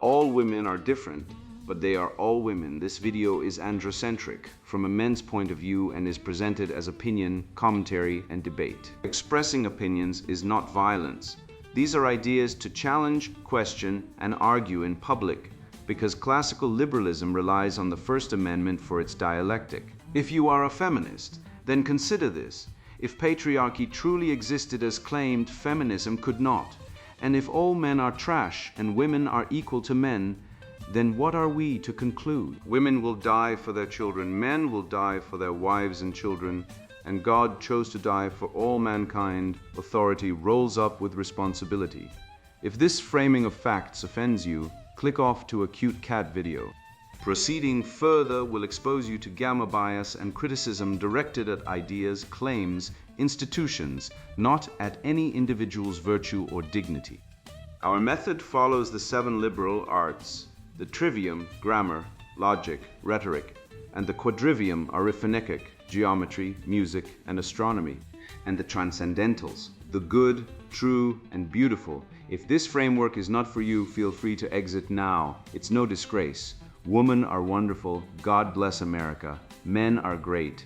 all women are different, but they are all women, this video is androcentric from a men's point of view and is presented as opinion, commentary, and debate. Expressing opinions is not violence. These are ideas to challenge, question, and argue in public, because classical liberalism relies on the First Amendment for its dialectic. If you are a feminist, then consider this. If patriarchy truly existed as claimed, feminism could not. And if all men are trash and women are equal to men, then what are we to conclude? Women will die for their children, men will die for their wives and children, and God chose to die for all mankind. Authority rolls up with responsibility. If this framing of facts offends you, click off to a cute cat video. Proceeding further will expose you to gamma bias and criticism directed at ideas, claims, institutions, not at any individual's virtue or dignity. Our method follows the 7 liberal arts, the trivium, grammar, logic, rhetoric, and the quadrivium, arithmetic, geometry, music, and astronomy, and the transcendentals, the good, true, and beautiful. If this framework is not for you, feel free to exit now. It's no disgrace. Women are wonderful. God bless America. Men are great.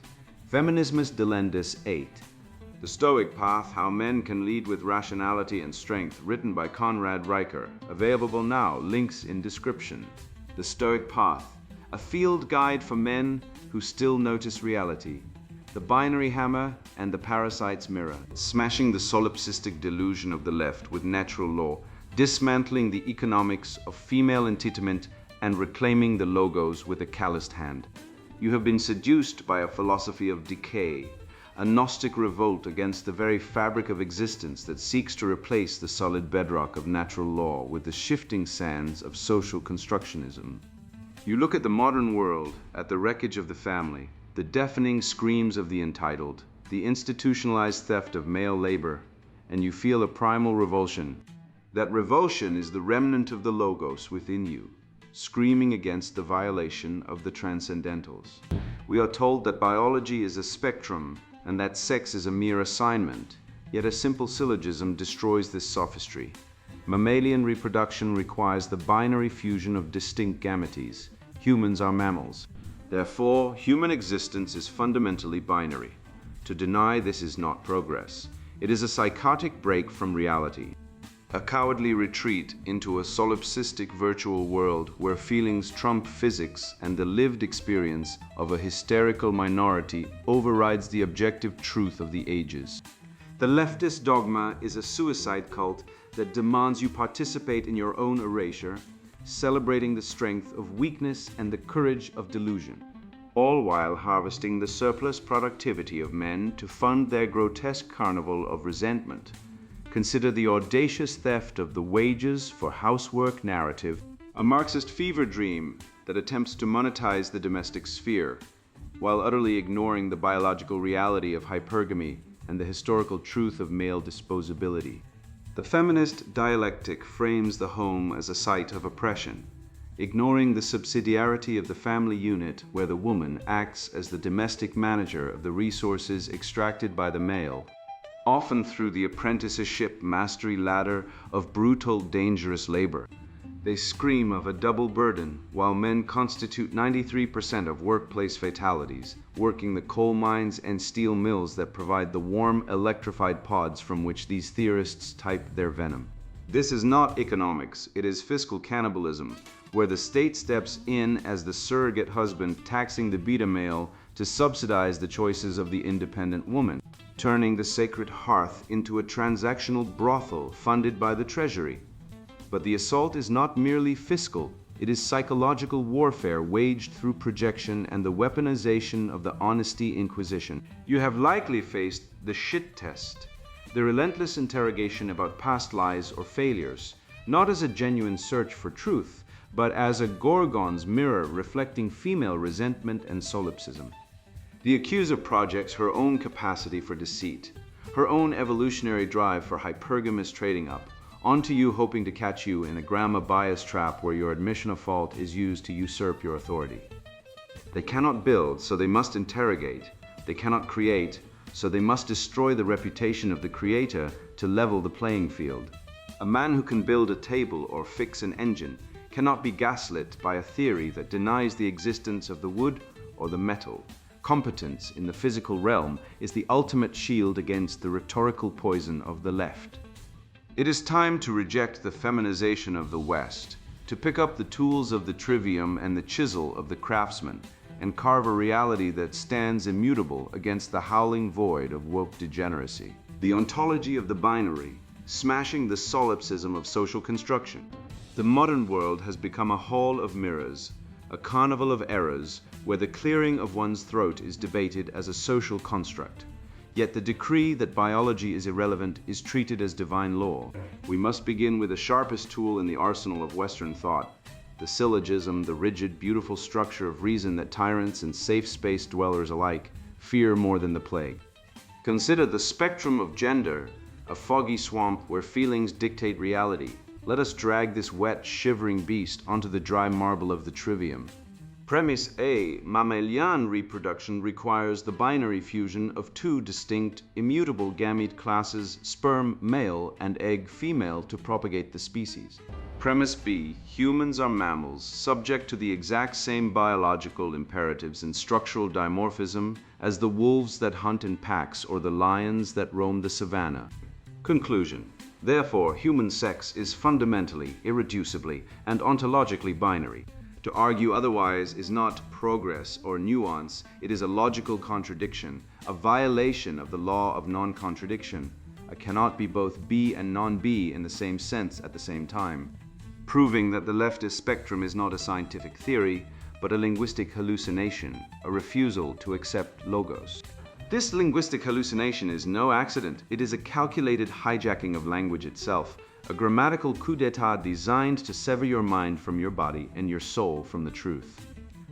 Feminismus Delendis 8. The Stoic Path, How Men Can Lead with Rationality and Strength, written by Conrad Riker. Available now, links in description. The Stoic Path, a field guide for men who still notice reality. The binary hammer and the parasite's mirror. Smashing the solipsistic delusion of the left with natural law, dismantling the economics of female entitlement, and reclaiming the logos with a calloused hand. You have been seduced by a philosophy of decay, a Gnostic revolt against the very fabric of existence that seeks to replace the solid bedrock of natural law with the shifting sands of social constructionism. You look at the modern world, at the wreckage of the family, the deafening screams of the entitled, the institutionalized theft of male labor, and you feel a primal revulsion. That revulsion is the remnant of the logos within you, screaming against the violation of the transcendentals. We are told that biology is a spectrum and that sex is a mere assignment, yet a simple syllogism destroys this sophistry. Mammalian reproduction requires the binary fusion of distinct gametes. Humans are mammals. Therefore, human existence is fundamentally binary. To deny this is not progress. It is a psychotic break from reality, a cowardly retreat into a solipsistic virtual world where feelings trump physics and the lived experience of a hysterical minority overrides the objective truth of the ages. The leftist dogma is a suicide cult that demands you participate in your own erasure, celebrating the strength of weakness and the courage of delusion, all while harvesting the surplus productivity of men to fund their grotesque carnival of resentment. Consider the audacious theft of the wages for housework narrative, a Marxist fever dream that attempts to monetize the domestic sphere, while utterly ignoring the biological reality of hypergamy and the historical truth of male disposability. The feminist dialectic frames the home as a site of oppression, ignoring the subsidiarity of the family unit where the woman acts as the domestic manager of the resources extracted by the male, often through the apprenticeship mastery ladder of brutal, dangerous labor. They scream of a double burden, while men constitute 93% of workplace fatalities, working the coal mines and steel mills that provide the warm, electrified pods from which these theorists type their venom. This is not economics, it is fiscal cannibalism, where the state steps in as the surrogate husband, taxing the beta male to subsidize the choices of the independent woman, turning the sacred hearth into a transactional brothel funded by the treasury. But the assault is not merely fiscal, it is psychological warfare waged through projection and the weaponization of the honesty inquisition. You have likely faced the shit test, the relentless interrogation about past lies or failures, not as a genuine search for truth, but as a Gorgon's mirror reflecting female resentment and solipsism. The accuser projects her own capacity for deceit, her own evolutionary drive for hypergamous trading up, onto you, hoping to catch you in a gamma bias trap where your admission of fault is used to usurp your authority. They cannot build, so they must interrogate. They cannot create, so they must destroy the reputation of the creator to level the playing field. A man who can build a table or fix an engine cannot be gaslit by a theory that denies the existence of the wood or the metal. Competence in the physical realm is the ultimate shield against the rhetorical poison of the left. It is time to reject the feminization of the West, to pick up the tools of the trivium and the chisel of the craftsman, and carve a reality that stands immutable against the howling void of woke degeneracy. The ontology of the binary, smashing the solipsism of social construction. The modern world has become a hall of mirrors, a carnival of errors, where the clearing of one's throat is debated as a social construct. Yet the decree that biology is irrelevant is treated as divine law. We must begin with the sharpest tool in the arsenal of Western thought, the syllogism, the rigid, beautiful structure of reason that tyrants and safe space dwellers alike fear more than the plague. Consider the spectrum of gender, a foggy swamp where feelings dictate reality. Let us drag this wet, shivering beast onto the dry marble of the trivium. Premise A. Mammalian reproduction requires the binary fusion of two distinct, immutable gamete classes, sperm male and egg female, to propagate the species. Premise B. Humans are mammals, subject to the exact same biological imperatives and structural dimorphism as the wolves that hunt in packs or the lions that roam the savannah. Conclusion. Therefore, human sex is fundamentally, irreducibly, and ontologically binary. To argue otherwise is not progress or nuance, it is a logical contradiction, a violation of the law of non-contradiction. I cannot be both B and non-B in the same sense at the same time. Proving that the leftist spectrum is not a scientific theory, but a linguistic hallucination, a refusal to accept logos. This linguistic hallucination is no accident. It is a calculated hijacking of language itself, a grammatical coup d'etat designed to sever your mind from your body and your soul from the truth.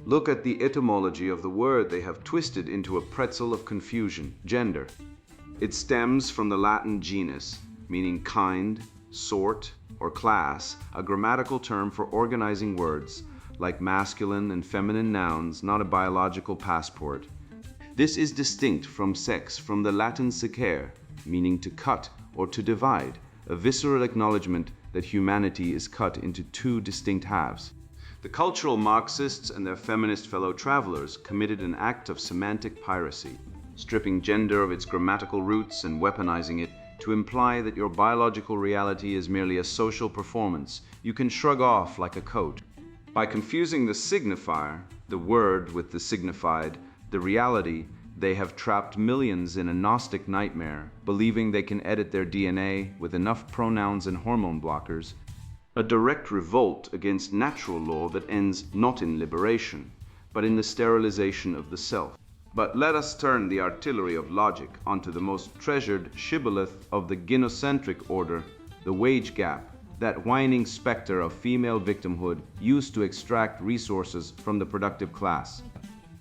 Look at the etymology of the word they have twisted into a pretzel of confusion, gender. It stems from the Latin genus, meaning kind, sort, or class, a grammatical term for organizing words, like masculine and feminine nouns, not a biological passport. This is distinct from sex, from the Latin secere, meaning to cut or to divide, a visceral acknowledgement that humanity is cut into two distinct halves. The cultural Marxists and their feminist fellow travelers committed an act of semantic piracy, stripping gender of its grammatical roots and weaponizing it to imply that your biological reality is merely a social performance you can shrug off like a coat. By confusing the signifier, the word, with the signified, the reality, they have trapped millions in a Gnostic nightmare, believing they can edit their DNA with enough pronouns and hormone blockers, a direct revolt against natural law that ends not in liberation, but in the sterilization of the self. But let us turn the artillery of logic onto the most treasured shibboleth of the gynocentric order, the wage gap, that whining specter of female victimhood used to extract resources from the productive class.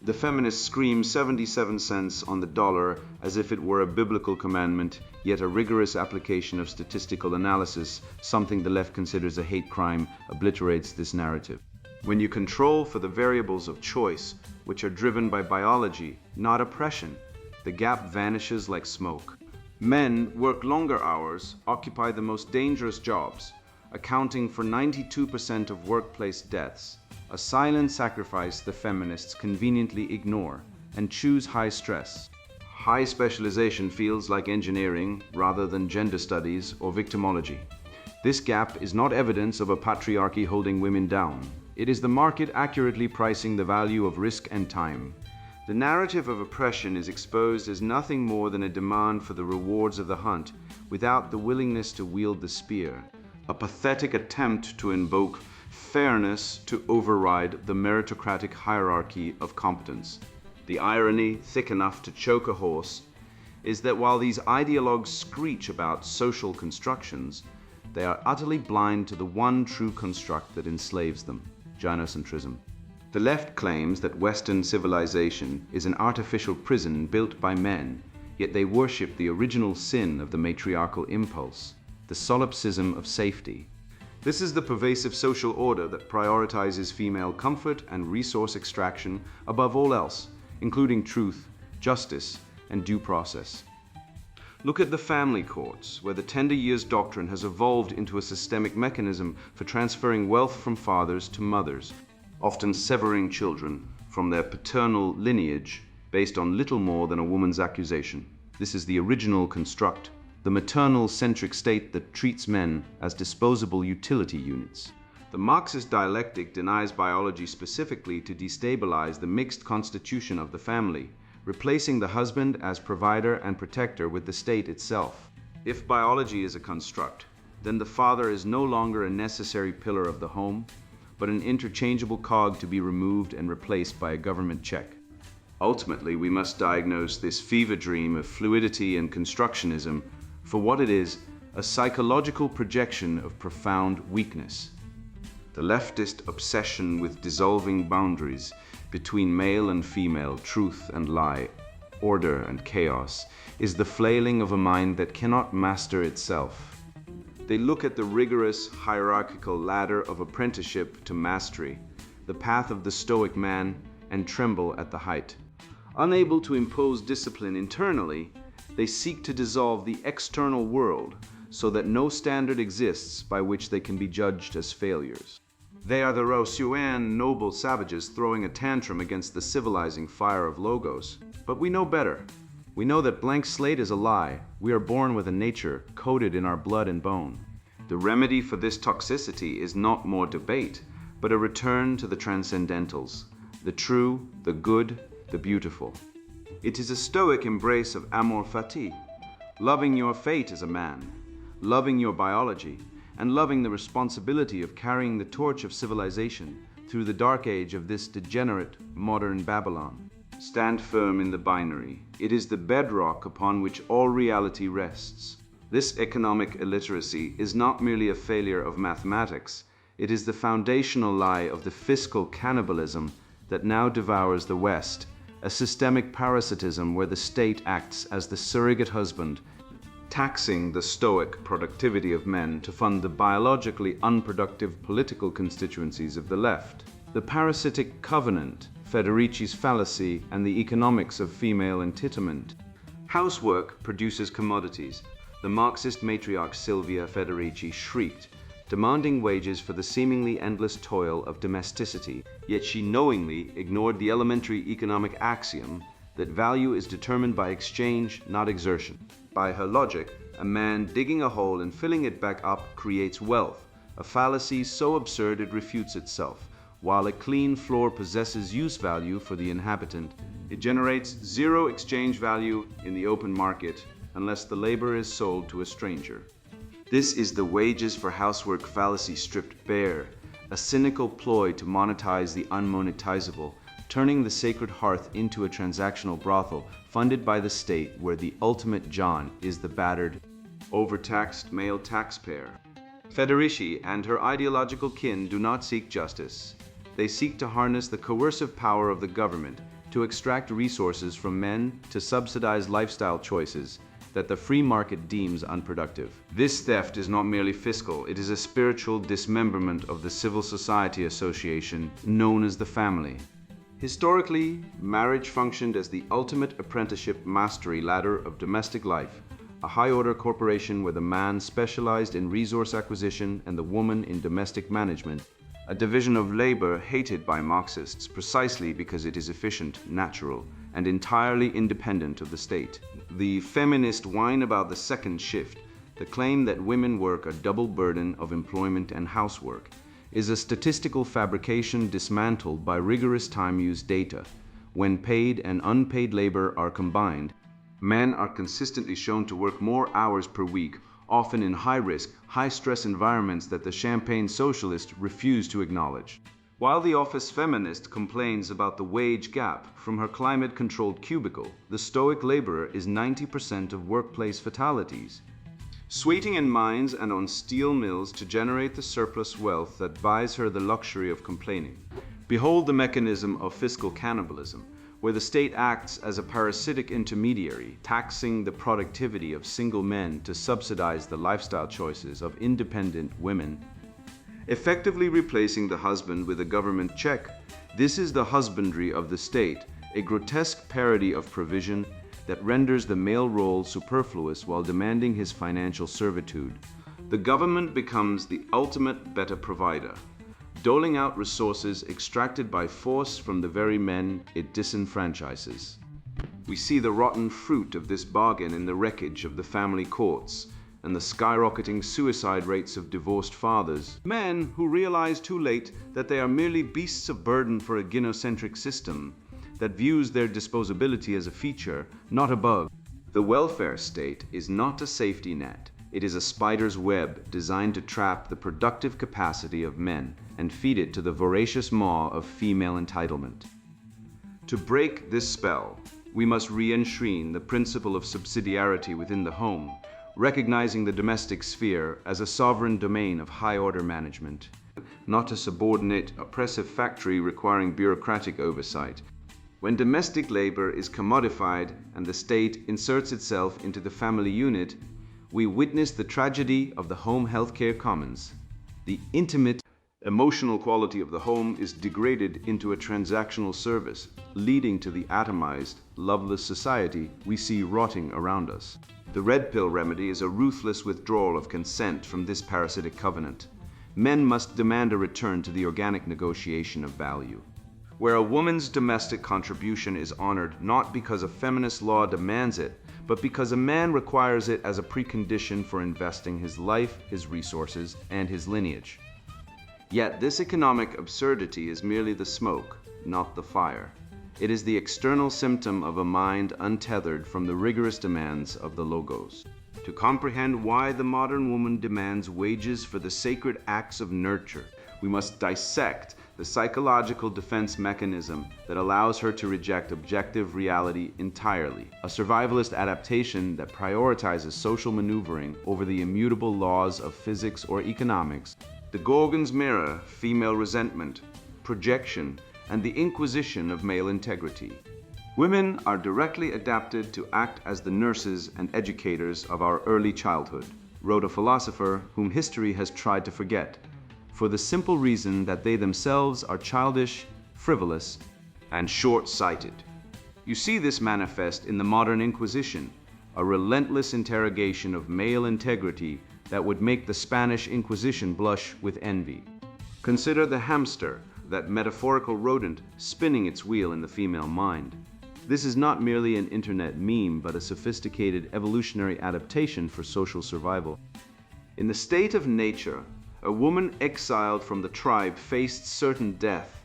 The feminists scream 77 cents on the dollar as if it were a biblical commandment, yet a rigorous application of statistical analysis, something the left considers a hate crime, obliterates this narrative. When you control for the variables of choice, which are driven by biology, not oppression, the gap vanishes like smoke. Men work longer hours, occupy the most dangerous jobs, accounting for 92% of workplace deaths, a silent sacrifice the feminists conveniently ignore and choose high stress. High specialization feels like engineering rather than gender studies or victimology. This gap is not evidence of a patriarchy holding women down. It is the market accurately pricing the value of risk and time. The narrative of oppression is exposed as nothing more than a demand for the rewards of the hunt without the willingness to wield the spear, a pathetic attempt to invoke fairness to override the meritocratic hierarchy of competence. The irony, thick enough to choke a horse, is that while these ideologues screech about social constructions, they are utterly blind to the one true construct that enslaves them, gynocentrism. The left claims that Western civilization is an artificial prison built by men, yet they worship the original sin of the matriarchal impulse, the solipsism of safety. This is the pervasive social order that prioritizes female comfort and resource extraction above all else, including truth, justice, and due process. Look at the family courts, where the tender years doctrine has evolved into a systemic mechanism for transferring wealth from fathers to mothers, often severing children from their paternal lineage based on little more than a woman's accusation. This is the original construct, the maternal-centric state that treats men as disposable utility units. The Marxist dialectic denies biology specifically to destabilize the mixed constitution of the family, replacing the husband as provider and protector with the state itself. If biology is a construct, then the father is no longer a necessary pillar of the home, but an interchangeable cog to be removed and replaced by a government check. Ultimately, we must diagnose this fever dream of fluidity and constructionism for what it is, a psychological projection of profound weakness. The leftist obsession with dissolving boundaries between male and female, truth and lie, order and chaos, is the flailing of a mind that cannot master itself. They look at the rigorous hierarchical ladder of apprenticeship to mastery, the path of the Stoic man, and tremble at the height. Unable to impose discipline internally, they seek to dissolve the external world so that no standard exists by which they can be judged as failures. They are the Rousseauian noble savages throwing a tantrum against the civilizing fire of logos. But we know better. We know that blank slate is a lie. We are born with a nature coded in our blood and bone. The remedy for this toxicity is not more debate, but a return to the transcendentals, the true, the good, the beautiful. It is a Stoic embrace of amor fati, loving your fate as a man, loving your biology, and loving the responsibility of carrying the torch of civilization through the dark age of this degenerate modern Babylon. Stand firm in the binary. It is the bedrock upon which all reality rests. This economic illiteracy is not merely a failure of mathematics, it is the foundational lie of the fiscal cannibalism that now devours the West, a systemic parasitism where the state acts as the surrogate husband, taxing the Stoic productivity of men to fund the biologically unproductive political constituencies of the left. The parasitic covenant, Federici's fallacy, and the economics of female entitlement. Housework produces commodities. The Marxist matriarch Silvia Federici shrieked, demanding wages for the seemingly endless toil of domesticity, yet she knowingly ignored the elementary economic axiom that value is determined by exchange, not exertion. By her logic, a man digging a hole and filling it back up creates wealth, a fallacy so absurd it refutes itself. While a clean floor possesses use value for the inhabitant, it generates zero exchange value in the open market unless the labor is sold to a stranger. This is the wages for housework fallacy stripped bare, a cynical ploy to monetize the unmonetizable, turning the sacred hearth into a transactional brothel funded by the state where the ultimate John is the battered, overtaxed male taxpayer. Federici and her ideological kin do not seek justice. They seek to harness the coercive power of the government to extract resources from men to subsidize lifestyle choices that the free market deems unproductive. This theft is not merely fiscal, it is a spiritual dismemberment of the civil society association known as the family. Historically, marriage functioned as the ultimate apprenticeship mastery ladder of domestic life, a high-order corporation where the man specialized in resource acquisition and the woman in domestic management, a division of labor hated by Marxists precisely because it is efficient, natural, and entirely independent of the state. The feminist whine about the second shift, the claim that women work a double burden of employment and housework, is a statistical fabrication dismantled by rigorous time-use data. When paid and unpaid labor are combined, men are consistently shown to work more hours per week, often in high-risk, high-stress environments that the champagne socialists refuse to acknowledge. While the office feminist complains about the wage gap from her climate-controlled cubicle, the Stoic laborer is 90% of workplace fatalities. Sweating in mines and on steel mills to generate the surplus wealth that buys her the luxury of complaining. Behold the mechanism of fiscal cannibalism, where the state acts as a parasitic intermediary, taxing the productivity of single men to subsidize the lifestyle choices of independent women, effectively replacing the husband with a government check. This is the husbandry of the state, a grotesque parody of provision, that renders the male role superfluous while demanding his financial servitude. The government becomes the ultimate better provider, doling out resources extracted by force from the very men it disenfranchises. We see the rotten fruit of this bargain in the wreckage of the family courts and the skyrocketing suicide rates of divorced fathers. Men who realize too late that they are merely beasts of burden for a gynocentric system that views their disposability as a feature, not a bug. The welfare state is not a safety net. It is a spider's web designed to trap the productive capacity of men and feed it to the voracious maw of female entitlement. To break this spell, we must re-enshrine the principle of subsidiarity within the home, recognizing the domestic sphere as a sovereign domain of high-order management, not a subordinate, oppressive factory requiring bureaucratic oversight. When domestic labor is commodified and the state inserts itself into the family unit, we witness the tragedy of the home healthcare commons. The intimate, emotional quality of the home is degraded into a transactional service, leading to the atomized, loveless society we see rotting around us. The red pill remedy is a ruthless withdrawal of consent from this parasitic covenant. Men must demand a return to the organic negotiation of value, where a woman's domestic contribution is honored not because a feminist law demands it, but because a man requires it as a precondition for investing his life, his resources, and his lineage. Yet this economic absurdity is merely the smoke, not the fire. It is the external symptom of a mind untethered from the rigorous demands of the logos. To comprehend why the modern woman demands wages for the sacred acts of nurture, we must dissect the psychological defense mechanism that allows her to reject objective reality entirely, a survivalist adaptation that prioritizes social maneuvering over the immutable laws of physics or economics. The Gorgon's mirror, female resentment, projection, and the inquisition of male integrity. Women are directly adapted to act as the nurses and educators of our early childhood, wrote a philosopher whom history has tried to forget, for the simple reason that they themselves are childish, frivolous, and short-sighted. You see this manifest in the modern Inquisition, a relentless interrogation of male integrity that would make the Spanish Inquisition blush with envy. Consider the hamster, that metaphorical rodent spinning its wheel in the female mind. This is not merely an internet meme, but a sophisticated evolutionary adaptation for social survival. In the state of nature, a woman exiled from the tribe faced certain death,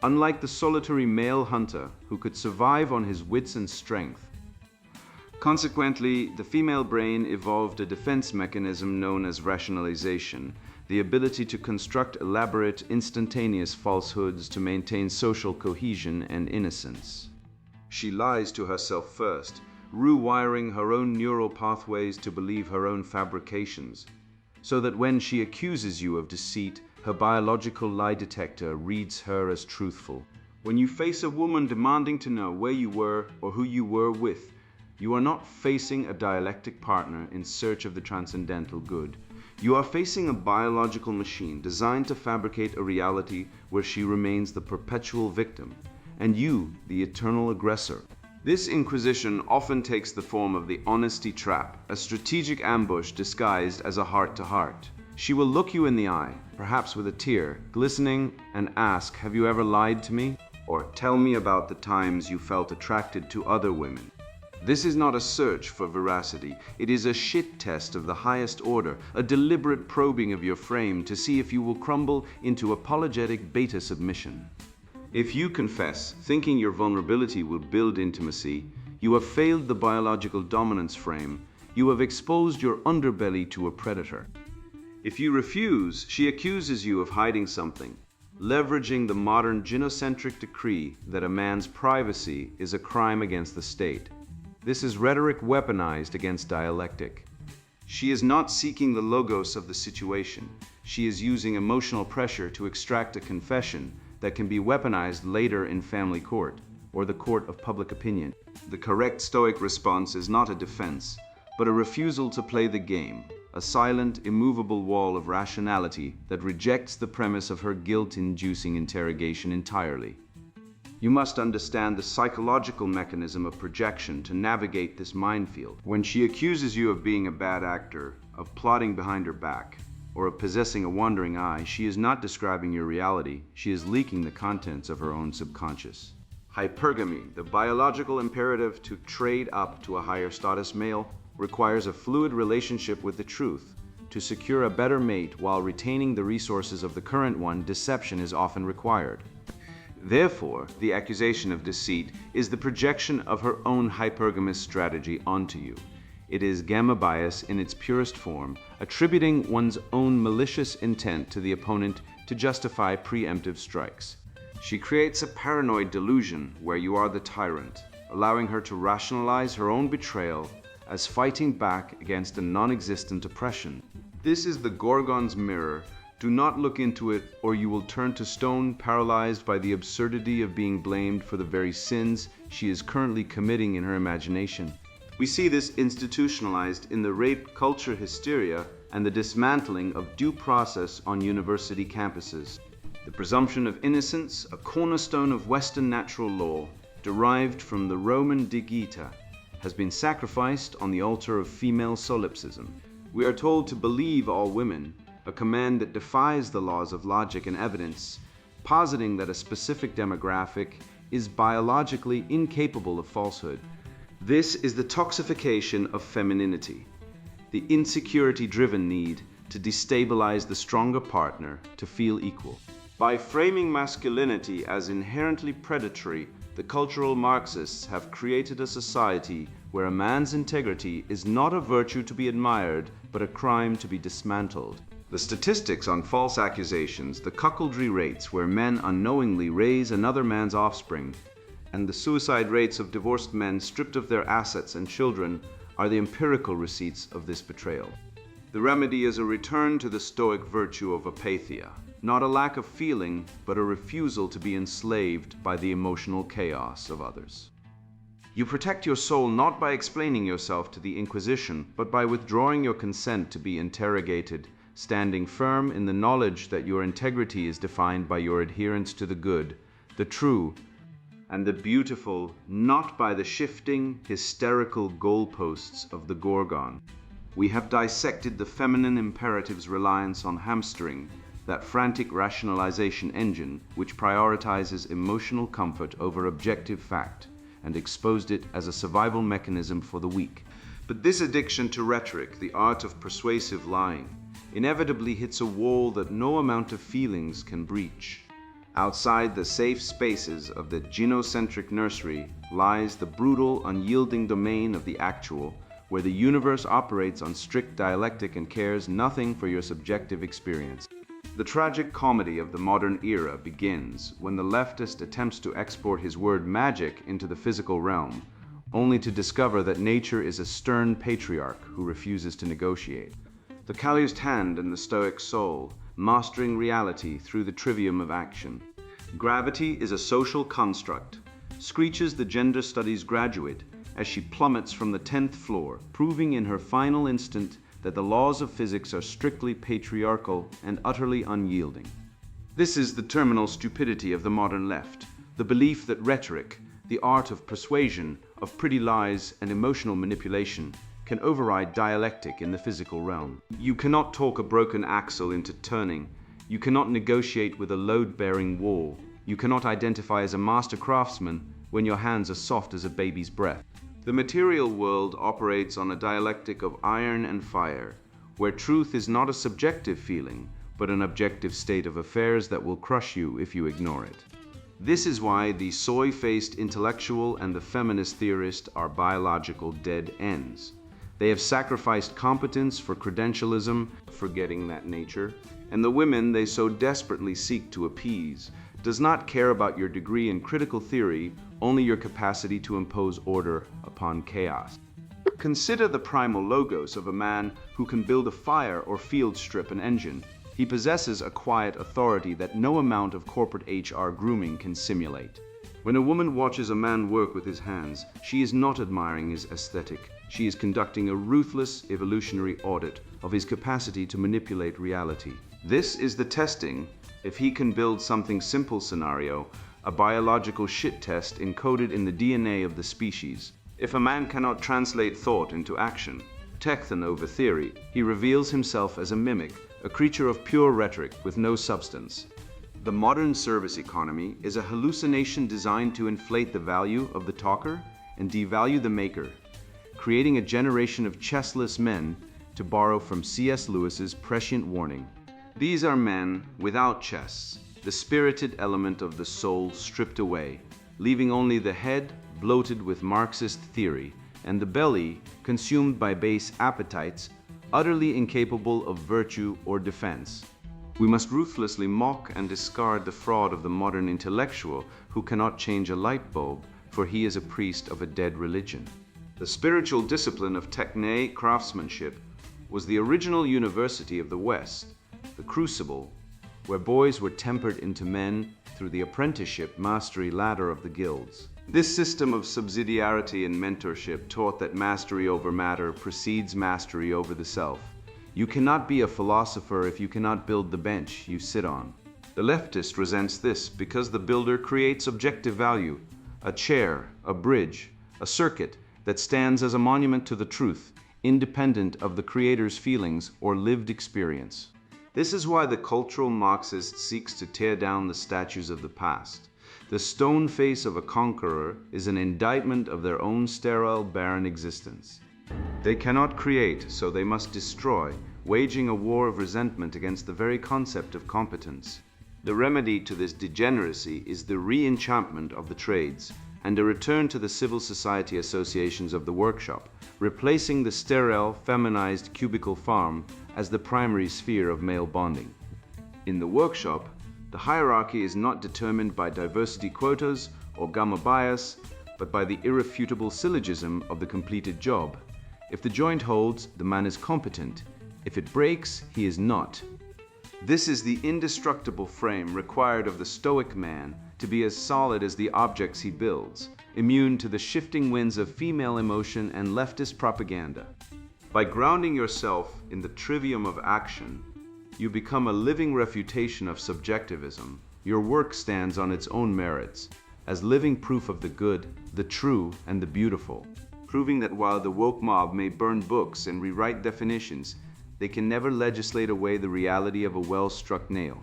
unlike the solitary male hunter who could survive on his wits and strength. Consequently, the female brain evolved a defense mechanism known as rationalization, the ability to construct elaborate, instantaneous falsehoods to maintain social cohesion and innocence. She lies to herself first, rewiring her own neural pathways to believe her own fabrications, so that when she accuses you of deceit, her biological lie detector reads her as truthful. When you face a woman demanding to know where you were or who you were with, you are not facing a dialectic partner in search of the transcendental good. You are facing a biological machine designed to fabricate a reality where she remains the perpetual victim, and you the eternal aggressor. This inquisition often takes the form of the honesty trap, a strategic ambush disguised as a heart-to-heart. She will look you in the eye, perhaps with a tear, glistening, and ask, "Have you ever lied to me?" Or, "Tell me about the times you felt attracted to other women." This is not a search for veracity. It is a shit test of the highest order, a deliberate probing of your frame to see if you will crumble into apologetic beta submission. If you confess, thinking your vulnerability will build intimacy, you have failed the biological dominance frame. You have exposed your underbelly to a predator. If you refuse, she accuses you of hiding something, leveraging the modern gynocentric decree that a man's privacy is a crime against the state. This is rhetoric weaponized against dialectic. She is not seeking the logos of the situation. She is using emotional pressure to extract a confession that can be weaponized later in family court or the court of public opinion. The correct Stoic response is not a defense, but a refusal to play the game, a silent, immovable wall of rationality that rejects the premise of her guilt-inducing interrogation entirely. You must understand the psychological mechanism of projection to navigate this minefield. When she accuses you of being a bad actor, of plotting behind her back, or of possessing a wandering eye, she is not describing your reality, she is leaking the contents of her own subconscious. Hypergamy, the biological imperative to trade up to a higher status male, requires a fluid relationship with the truth. To secure a better mate while retaining the resources of the current one, deception is often required. Therefore, the accusation of deceit is the projection of her own hypergamous strategy onto you. It is gamma bias in its purest form, attributing one's own malicious intent to the opponent to justify preemptive strikes. She creates a paranoid delusion where you are the tyrant, allowing her to rationalize her own betrayal as fighting back against a non-existent oppression. This is the Gorgon's mirror. Do not look into it, or you will turn to stone, paralyzed by the absurdity of being blamed for the very sins she is currently committing in her imagination. We see this institutionalized in the rape culture hysteria and the dismantling of due process on university campuses. The presumption of innocence, a cornerstone of Western natural law, derived from the Roman digita, has been sacrificed on the altar of female solipsism. We are told to believe all women, a command that defies the laws of logic and evidence, positing that a specific demographic is biologically incapable of falsehood. This is the toxification of femininity, the insecurity-driven need to destabilize the stronger partner to feel equal. By framing masculinity as inherently predatory, the cultural Marxists have created a society where a man's integrity is not a virtue to be admired, but a crime to be dismantled. The statistics on false accusations, the cuckoldry rates where men unknowingly raise another man's offspring, and the suicide rates of divorced men stripped of their assets and children are the empirical receipts of this betrayal. The remedy is a return to the Stoic virtue of apatheia, not a lack of feeling, but a refusal to be enslaved by the emotional chaos of others. You protect your soul not by explaining yourself to the Inquisition, but by withdrawing your consent to be interrogated, standing firm in the knowledge that your integrity is defined by your adherence to the good, the true, and the beautiful, not by the shifting, hysterical goalposts of the Gorgon. We have dissected the feminine imperative's reliance on hamstering, that frantic rationalization engine which prioritizes emotional comfort over objective fact, and exposed it as a survival mechanism for the weak. But this addiction to rhetoric, the art of persuasive lying, inevitably hits a wall that no amount of feelings can breach. Outside the safe spaces of the gynocentric nursery lies the brutal, unyielding domain of the actual, where the universe operates on strict dialectic and cares nothing for your subjective experience. The tragic comedy of the modern era begins when the leftist attempts to export his word magic into the physical realm, only to discover that nature is a stern patriarch who refuses to negotiate. The calloused hand and the stoic soul, mastering reality through the trivium of action. Gravity is a social construct, screeches the gender studies graduate as she plummets from the 10th floor, proving in her final instant that the laws of physics are strictly patriarchal and utterly unyielding. This is the terminal stupidity of the modern left, the belief that rhetoric, the art of persuasion, of pretty lies and emotional manipulation, can override dialectic in the physical realm. You cannot talk a broken axle into turning. You cannot negotiate with a load-bearing wall. You cannot identify as a master craftsman when your hands are soft as a baby's breath. The material world operates on a dialectic of iron and fire, where truth is not a subjective feeling, but an objective state of affairs that will crush you if you ignore it. This is why the soy-faced intellectual and the feminist theorist are biological dead ends. They have sacrificed competence for credentialism, forgetting that nature, and the women they so desperately seek to appease does not care about your degree in critical theory, only your capacity to impose order upon chaos. Consider the primal logos of a man who can build a fire or field strip an engine. He possesses a quiet authority that no amount of corporate HR grooming can simulate. When a woman watches a man work with his hands, she is not admiring his aesthetic. She is conducting a ruthless evolutionary audit of his capacity to manipulate reality. This is the testing if he can build something simple scenario, a biological shit test encoded in the DNA of the species. If a man cannot translate thought into action, tekton over theory, he reveals himself as a mimic, a creature of pure rhetoric with no substance. The modern service economy is a hallucination designed to inflate the value of the talker and devalue the maker, creating a generation of chestless men, to borrow from C.S. Lewis's prescient warning. These are men without chests, the spirited element of the soul stripped away, leaving only the head bloated with Marxist theory and the belly consumed by base appetites, utterly incapable of virtue or defense. We must ruthlessly mock and discard the fraud of the modern intellectual who cannot change a light bulb, for he is a priest of a dead religion. The spiritual discipline of techne craftsmanship was the original university of the West, the crucible, where boys were tempered into men through the apprenticeship mastery ladder of the guilds. This system of subsidiarity and mentorship taught that mastery over matter precedes mastery over the self. You cannot be a philosopher if you cannot build the bench you sit on. The leftist resents this because the builder creates objective value, a chair, a bridge, a circuit that stands as a monument to the truth, independent of the creator's feelings or lived experience. This is why the cultural Marxist seeks to tear down the statues of the past. The stone face of a conqueror is an indictment of their own sterile, barren existence. They cannot create, so they must destroy, waging a war of resentment against the very concept of competence. The remedy to this degeneracy is the re-enchantment of the trades and a return to the civil society associations of the workshop, replacing the sterile, feminized cubicle farm as the primary sphere of male bonding. In the workshop, the hierarchy is not determined by diversity quotas or gamma bias, but by the irrefutable syllogism of the completed job. If the joint holds, the man is competent. If it breaks, he is not. This is the indestructible frame required of the Stoic man to be as solid as the objects he builds, immune to the shifting winds of female emotion and leftist propaganda. By grounding yourself in the trivium of action, you become a living refutation of subjectivism. Your work stands on its own merits, as living proof of the good, the true, and the beautiful, proving that while the woke mob may burn books and rewrite definitions, they can never legislate away the reality of a well-struck nail.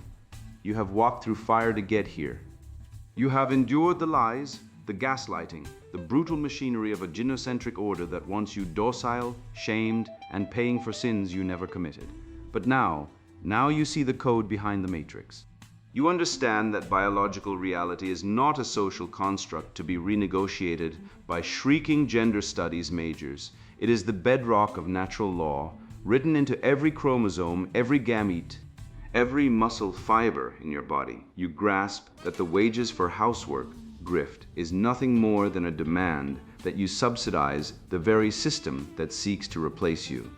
You have walked through fire to get here. You have endured the lies, the gaslighting, the brutal machinery of a gynocentric order that wants you docile, shamed, and paying for sins you never committed. But now you see the code behind the matrix. You understand that biological reality is not a social construct to be renegotiated by shrieking gender studies majors. It is the bedrock of natural law, written into every chromosome, every gamete, every muscle fiber in your body. You grasp that the wages for housework, grift, is nothing more than a demand that you subsidize the very system that seeks to replace you.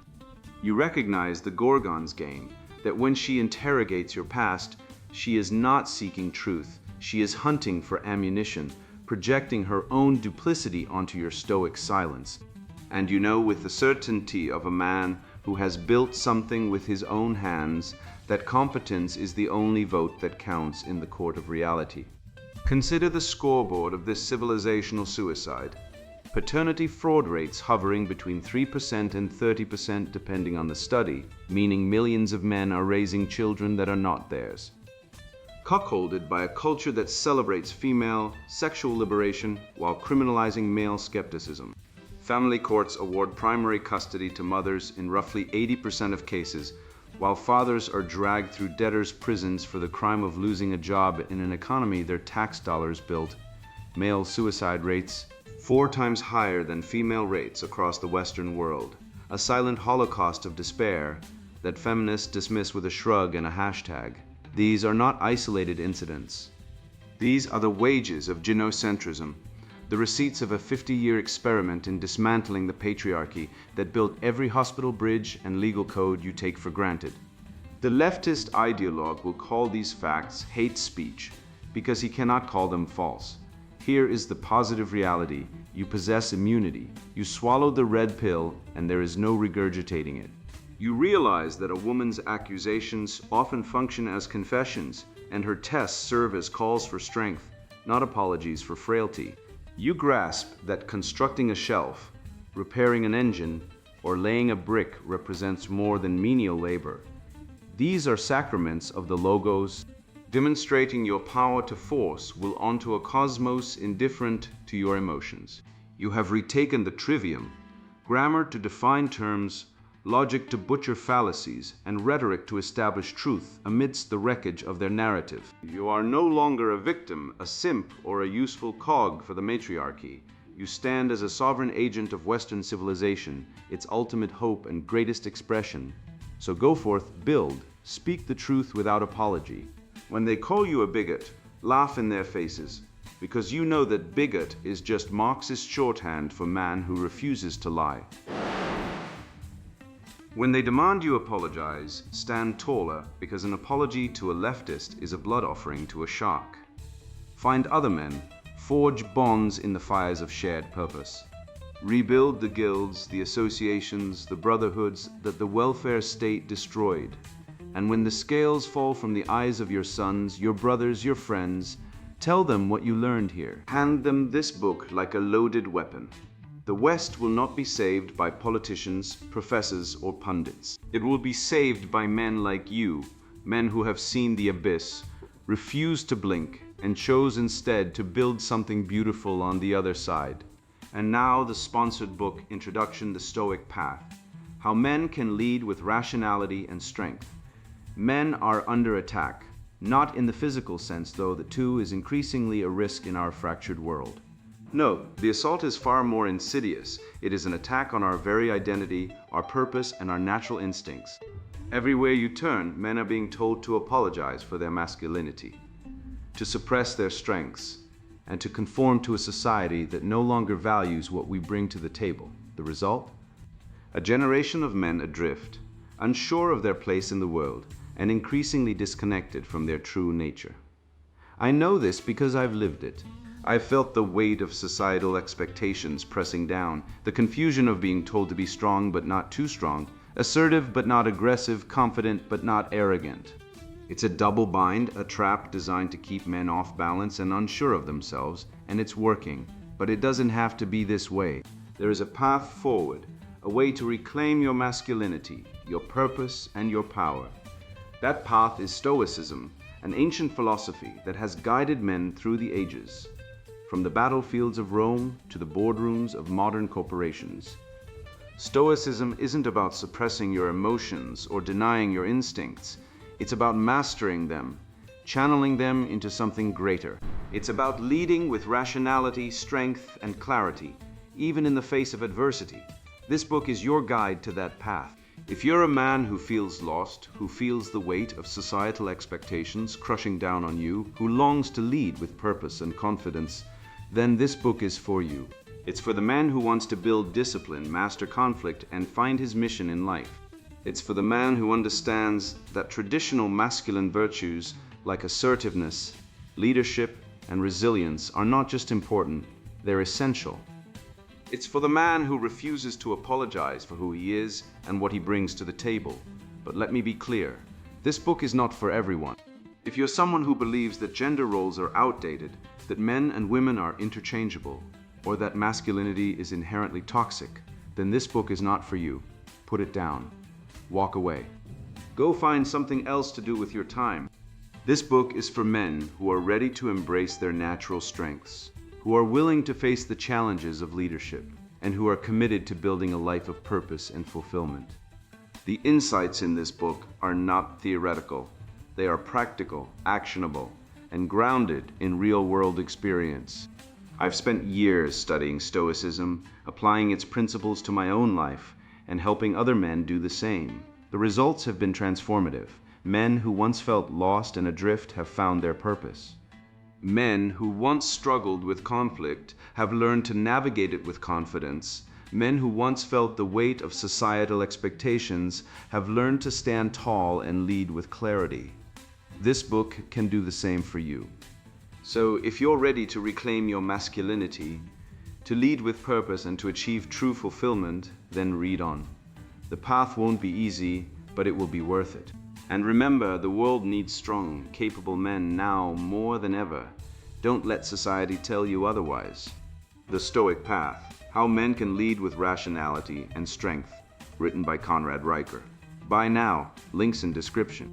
You recognize the Gorgon's game, that when she interrogates your past, she is not seeking truth. She is hunting for ammunition, projecting her own duplicity onto your stoic silence. And you know with the certainty of a man who has built something with his own hands that competence is the only vote that counts in the court of reality. Consider the scoreboard of this civilizational suicide. Paternity fraud rates hovering between 3% and 30% depending on the study, meaning millions of men are raising children that are not theirs. Cuckolded by a culture that celebrates female sexual liberation while criminalizing male skepticism. Family courts award primary custody to mothers in roughly 80% of cases, while fathers are dragged through debtors' prisons for the crime of losing a job in an economy their tax dollars built. Male suicide rates 4 times higher than female rates across the Western world. A silent holocaust of despair that feminists dismiss with a shrug and a hashtag. These are not isolated incidents. These are the wages of gynocentrism, the receipts of a 50-year experiment in dismantling the patriarchy that built every hospital bridge and legal code you take for granted. The leftist ideologue will call these facts hate speech because he cannot call them false. Here is the positive reality. You possess immunity. You swallow the red pill and there is no regurgitating it. You realize that a woman's accusations often function as confessions and her tests serve as calls for strength. not apologies for frailty. You grasp that constructing a shelf, repairing an engine, or laying a brick represents more than menial labor. These are sacraments of the logos, demonstrating your power to force will onto a cosmos indifferent to your emotions. You have retaken the trivium, grammar to define terms, logic to butcher fallacies, and rhetoric to establish truth amidst the wreckage of their narrative. You are no longer a victim, a simp, or a useful cog for the matriarchy. You stand as a sovereign agent of Western civilization, its ultimate hope and greatest expression. So go forth, build, speak the truth without apology. When they call you a bigot, laugh in their faces, because you know that bigot is just Marxist shorthand for man who refuses to lie. When they demand you apologize, stand taller, because an apology to a leftist is a blood offering to a shark. Find other men, forge bonds in the fires of shared purpose. Rebuild the guilds, the associations, the brotherhoods that the welfare state destroyed. And when the scales fall from the eyes of your sons, your brothers, your friends, tell them what you learned here. Hand them this book like a loaded weapon. The West will not be saved by politicians, professors, or pundits. It will be saved by men like you, men who have seen the abyss, refused to blink, and chose instead to build something beautiful on the other side. And now the sponsored book, Introduction to the Stoic Path, how men can lead with rationality and strength. Men are under attack, not in the physical sense, though the two is increasingly a risk in our fractured world. No, the assault is far more insidious. It is an attack on our very identity, our purpose, and our natural instincts. Everywhere you turn, men are being told to apologize for their masculinity, to suppress their strengths, and to conform to a society that no longer values what we bring to the table. The result? A generation of men adrift, unsure of their place in the world, and increasingly disconnected from their true nature. I know this because I've lived it. I've felt the weight of societal expectations pressing down, the confusion of being told to be strong but not too strong, assertive but not aggressive, confident but not arrogant. It's a double bind, a trap designed to keep men off balance and unsure of themselves, and it's working. But it doesn't have to be this way. There is a path forward, a way to reclaim your masculinity, your purpose, and your power. That path is Stoicism, an ancient philosophy that has guided men through the ages, from the battlefields of Rome to the boardrooms of modern corporations. Stoicism isn't about suppressing your emotions or denying your instincts. It's about mastering them, channeling them into something greater. It's about leading with rationality, strength, and clarity, even in the face of adversity. This book is your guide to that path. If you're a man who feels lost, who feels the weight of societal expectations crushing down on you, who longs to lead with purpose and confidence, then this book is for you. It's for the man who wants to build discipline, master conflict, and find his mission in life. It's for the man who understands that traditional masculine virtues like assertiveness, leadership, and resilience are not just important, they're essential. It's for the man who refuses to apologize for who he is and what he brings to the table. But let me be clear, this book is not for everyone. If you're someone who believes that gender roles are outdated, that men and women are interchangeable, or that masculinity is inherently toxic, then this book is not for you. Put it down. Walk away. Go find something else to do with your time. This book is for men who are ready to embrace their natural strengths, who are willing to face the challenges of leadership, and who are committed to building a life of purpose and fulfillment. The insights in this book are not theoretical. They are practical, actionable, and grounded in real-world experience. I've spent years studying Stoicism, applying its principles to my own life, and helping other men do the same. The results have been transformative. Men who once felt lost and adrift have found their purpose. Men who once struggled with conflict have learned to navigate it with confidence. Men who once felt the weight of societal expectations have learned to stand tall and lead with clarity. This book can do the same for you. So if you're ready to reclaim your masculinity, to lead with purpose and to achieve true fulfillment, then read on. The path won't be easy, but it will be worth it. And remember, the world needs strong, capable men now more than ever. Don't let society tell you otherwise. The Stoic Path: How Men Can Lead with Rationality and Strength, written by Conrad Riker. Buy now, links in description.